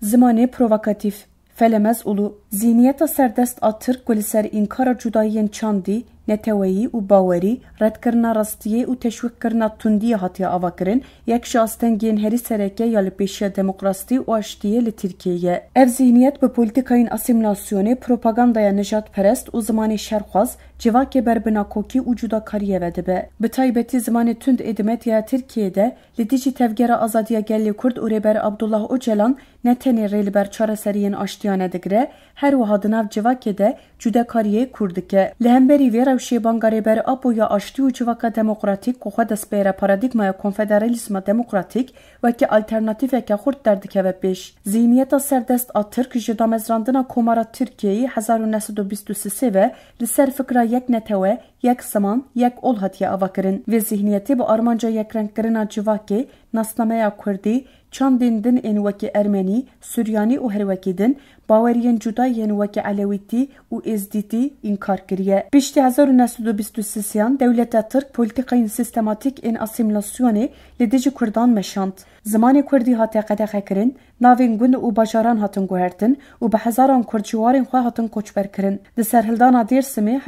Zimanê provokatîv, felemez û zihniyeta serdest a Tirk ku li ser înkara cudayiyên çandî, neteweyî û bawerî, redkirina rastiyê û teşwîqkirina tundiyê hatiye avakirin, yek ji astengên herî sereke ya li pêşiya demokrasî û aştiyê li Tirkiyeyê. Ev zihniyet bi polîtikayên asîmilasyonê, propagandaya nijadperest û zimanê şerxwaz, civakê berbina kokî û cudakariyê ve dibe. Bi taybetî zimanê tund ê di medyaya Tirkiyeyê li dijî tevgera azadiya gelê Kurd û rêber Abdullah Öcalan ne tenê rê li ber çareseriyên aştiyan nedigire, her wiha di nav civakê de cudakariyê Kurd dike. Li hemberî vê rewşê banga rêber Apoya aştî û civaka demokratîk ku xwe destpêra paradigmaya konfederalîsma demokratîk wekî alternatîveke xurt derdikeve pêş. Zihniyeta serdest a Tirk ji damezrandina Komara Tirkiyeyê 1923 ve li ser fikra yek netewe, yek zaman, yek ol hatiye avakirin. Vê zihniyetê bi armanca yekrengkirina civakê, nasnameya Kurdî, çandên din ên wekî Ermenî, Suryanî û herwekî din, baweriyên cudayên wekî Elewîtî û Êzdîtî înkar kiriye. Piştî 1923 dewleta Tirk polîtikayên sistematik ên asîmilasyonê li dijî Kurdan meşand. Zimanê Kurdî hatiye qedexekirin, navên gund û bajaran hatin guhertin û bi hezaran Kurd ciwarên xwe hatin koçberkirin. Di serhildana Dêrsimê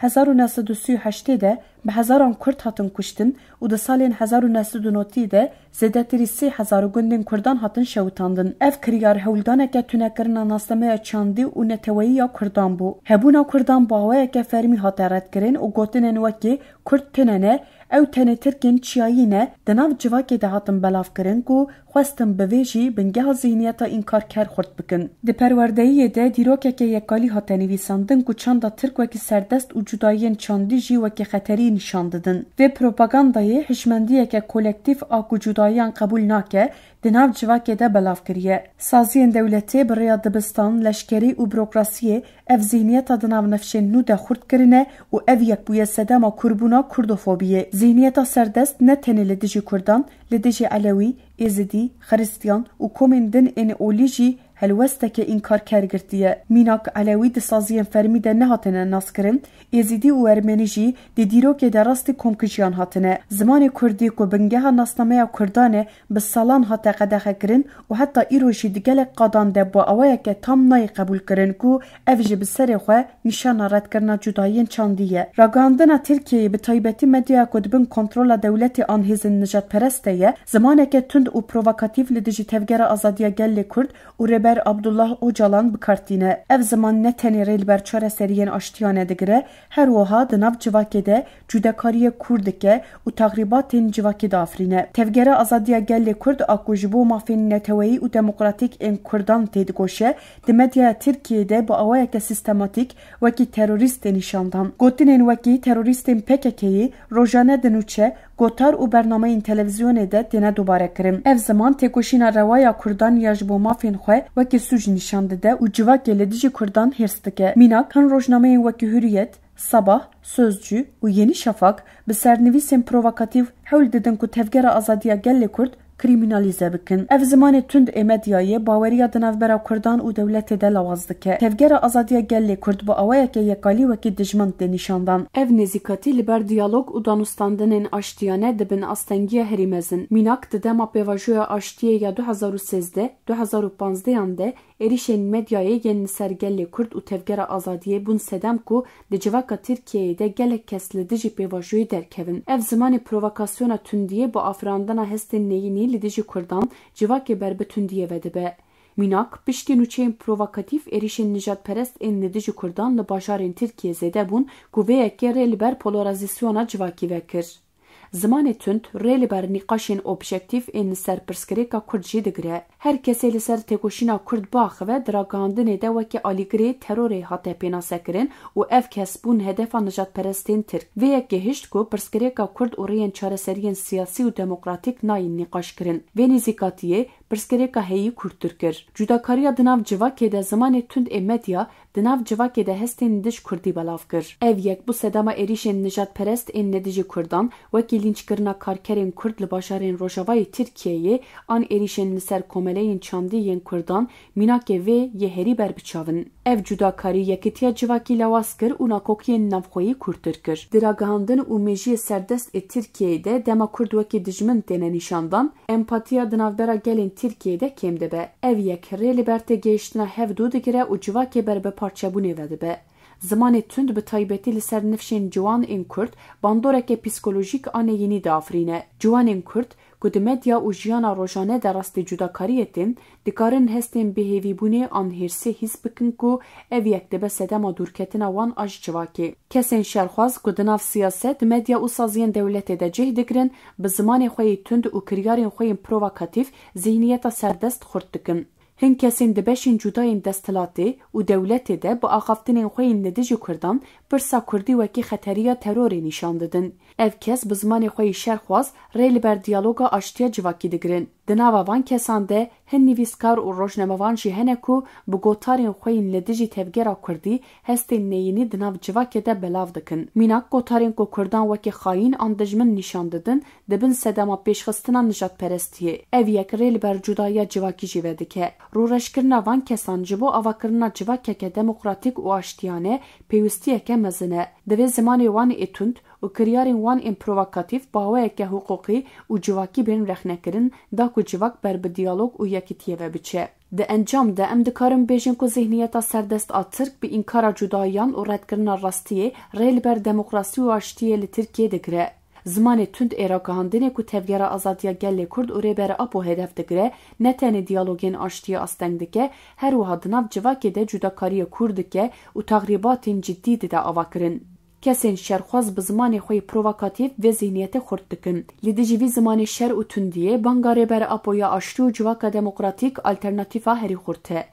1938 de bi hezaran Kurd hatin kuştin û di salên 1990 de zêdetirî 3000 gundên Kurdan hatin şewitandin. Ev kiryar hewldaneke tunekirina nasnameya çandî û neteweyî ya Kurdan bû. Hebûna Kurdan baweyeke fermî hate redkirin û gotinên wekî Kurd tunene, ew tenê Tirkên çiyayî ne, di nav civakê de hatin belavkirin ku xwestin bi vê jî bingeha zihniyeta înkarker xurt bikin. Di perwerdeyiyê de dîrokeke yekalî hate nivîsandin ku çanda Tirk wekî serdest û cudayiyên çandî jî wekî xeterî nîşan didin. Vê propagandayê hişmendiyeke kolektif a ku cudayiyan qebûl nake, di nav civakê de belav kiriye. Saziyên dewletê bi rêya dibistan, leşkerî û bürokrasiyê ev zihniyeta di nav nefşên nû de xurt kirine û ev yekbûye sedema kurbûna kurdofobiyê. Zihniyeta serdest ne tenê li dijî Kurdan, li dijî Elewî, Êzidî, Xristiyan û komên din ên olî jî helwesteke înkarker girtiye. Mînak Elewî di saziyên fermî de nehatine naskirin, Êzidî û Ermenî jî di dîrokê de rastî komkijiyan hatine. Zimanê Kurdî ku bingeha nasnameya Kurdan e bi salan hate qedexekirin û heta îro jî di gelek qadan de bi awayeke tam nayê qebûl kirin ku ev jî bi serê xwe nîşana redkirina cudayiyên çandî ye. Ragihandina Tirkiyeyê bi taybetî medyaya ku dibin kontrola dewletê an hêzên nijadperest de ye, zimaneke tund û provokatîv li dijî tevgera azadiya gelê Kurd û rêber Abdullah Öcalan bikartîne. Ev ziman ne tenê rê li ber çareseriyên aştiyan nedigire, her wiha di nav civakê de cudakariyê Kurd dike û taxrîbatên civakê de afirîne. Tevgera azadiya gelê Kurd a ku ji bo mafên neteweyî û demokratîk ên Kurdan tê digoşe, di medyaya Tirkiyeyê de bi awayeke sistematik wekî terorîst tê nîşandan. Gotinên wekî terorîstên PKK'yê rojane di nûçe, gotar û bernameyên televizyonê de têne dubare kirin. Ev ziman têkoşîna rewaya Kurdan ya ji bo mafên xwe wekî sûj nîşan dide û civakê li dijî Kurdan hêrs dike. Mînak hin rojnameyên wekî Hürriyet, Sabah, Sözcü û Yeni Şafak bi sernivîsên provokatîv hewl didin ku tevgera azadiya gelê Kurd kriminalize bikin. Ev zimanê tund ê medyayê baweriya di navbera Kurdan û dewletê de lawaz dike. Tevgera azadiya gelê Kurd bi awayeke yekalî wekî dijmin tê nîşandan. Ev nêzîkatî li ber diyalog û danûstandinên aştiyane dibin astengiya herî mezin. Mînak di dema pêvajoya aştiyê ya 2013-2015 de êrişên medyayê yên li ser gelê Kurd û tevgera azadiyê bûn sedem ku di civaka Tirkiyeyê de gelek kes li dijî pêvajoyê derkevin. Ev zimanê provokasyona tundiyê bi afirandina hestên neyînî li dijî Kurdan civakê ber bi tundiyê ve dibe. Mînak piştî nûçeyên provokatîv êrişên nijadperest ên li dijî Kurdan li bajarên Tirkiye zêde bûn ku vê yekê rê li ber polarizasyona civakî ve kir. Zimanê tund rê li ber nîqaşên objektif ên li ser pirsgirêka Kurd jî digire. Her kesê li ser têkoşîna Kurd biaxive di ragihandinê de wekî alîgirê terorê hate pênasekirin û ev kes bûn hedefa nijadperestên Tirk. Vê yekê hişt ku pirsgirêka Kurd û rêyên çareseriyên siyasî û demokratîk nayên nîqaş kirin. Vê nêzîkatiyê pirsgirêka heyî Kurd kir. Cudakariya di nav civakê de zimanê tund ê medya di nav civakê de hestên dij Kurdî belav kir. Ev yek bu sedema êrişên nijadperest ên nedijî Kurdan wekî lînçkirina karkerên Kurd li bajarên Rojavayê Tirkiyeyê an êrişên li ser muameleyên çandî yên Kurdan mînakê vê yê herî berbiçavin. Ev cudakarî yekîtiya civakî lawas kir û nakokiyên navxweyî kurtir kir. Diragihandin û mejiyê serdest ê Tirkiyeyê de dema Kurd wekî dijmin têne nîşandan, empatiya di navbera gelên Tirkiyeyê de kêm dibe. Ev yek rê li ber têgehiştina hevdû digire û civakê ber bi parçebûnê ve dibe. Zimanê tund bi taybetî li ser nifşên ciwan ên Kurd bandoreke psikolojîk ane yînî diafirîne. Ciwanên Kurd ku di medya û jiyana rojane de rastî cudakariyê tên, dikarin hestên bêhêvîbûnê an hêrsê hîs bikin ku ev yek dibe sedema dûrketina wan a ji civakê. Kesên şerxwaz ku di nav siyaset, medya û saziyên dewletê de cih dikirin, bi zimanê xwe yê tund û kiryarên xwe yên provokatîv zihniyeta serdest xurt dikin. Hin kesên di beşên cudayên desthilatê û dewletê de bi axaftinên xwe yên li dijî Kurdan pirsa Kurdî wekî xeteriya terorê nîşan didin. Ev kes bi zimanê xwe yê şerxwaz rê li ber diyaloga aştiya civakî digirin. Di nava van kesan de hin nivîskar û rojnamevan jî hene ku bi gotarên xwe yên li dijî tevgera Kurdî hestên neyînî di nav civakê de belav dikin. Mînak gotarên ku Kurdan wekî xayîn an dijmin nîşan didin, dibin sedema pêşxistina nijadperestiyê. Ev yek rê li ber cudaya civakî jî vedike. Rûreşkirina van kesan ji bo avakirina civakeke demokratîk û aştiyane pêwîstiyeke mezin e. Divê zimanê wan ê tund û kiryarên wan ên provokatîv baweyeke hukukî û civakî bên rexnekirin da ku civak ber bi diyalog û yekîtiyê ve biçe. Di encam de em dikarin bêjin ku zihniyeta serdest a Tirk bi înkara cudayiyan û redkirina rastiyê rê li ber demokrasî û aştiyê li Tirkiyeyê digire. Zimanê tund êragihandinê ku tevgera azadiya gelê Kurd û rêbere Apo hedef digire, ne tenê diyalogên aştiyê asteng dike, her wiha di nav civakê de cudakariyê Kurd dike û taxrîbatên ciddî dide avakirin. Kesên şerxwaz bi zimanê xwe provokatîv vê zihniyetê xurt dikin. Li dijî vî zimanê şer û tundiyê banga rêbere Apoya aştî û civaka demokratîk alternatîfa herî xurt e.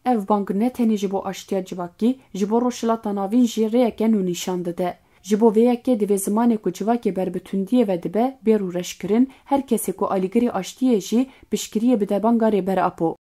Ev bang ne tenê ji bo aştiya civakî, ji bo rojhilata navîn jî rêyeke nû nîşan dide. Ji bo vê yekê divê zimanê ku civakê ber bi tundiyê ve dibe bêr û reşkirin, her kesê ku alîgirî aştiyê jî piştgiriyê bide banga rêbere Apo.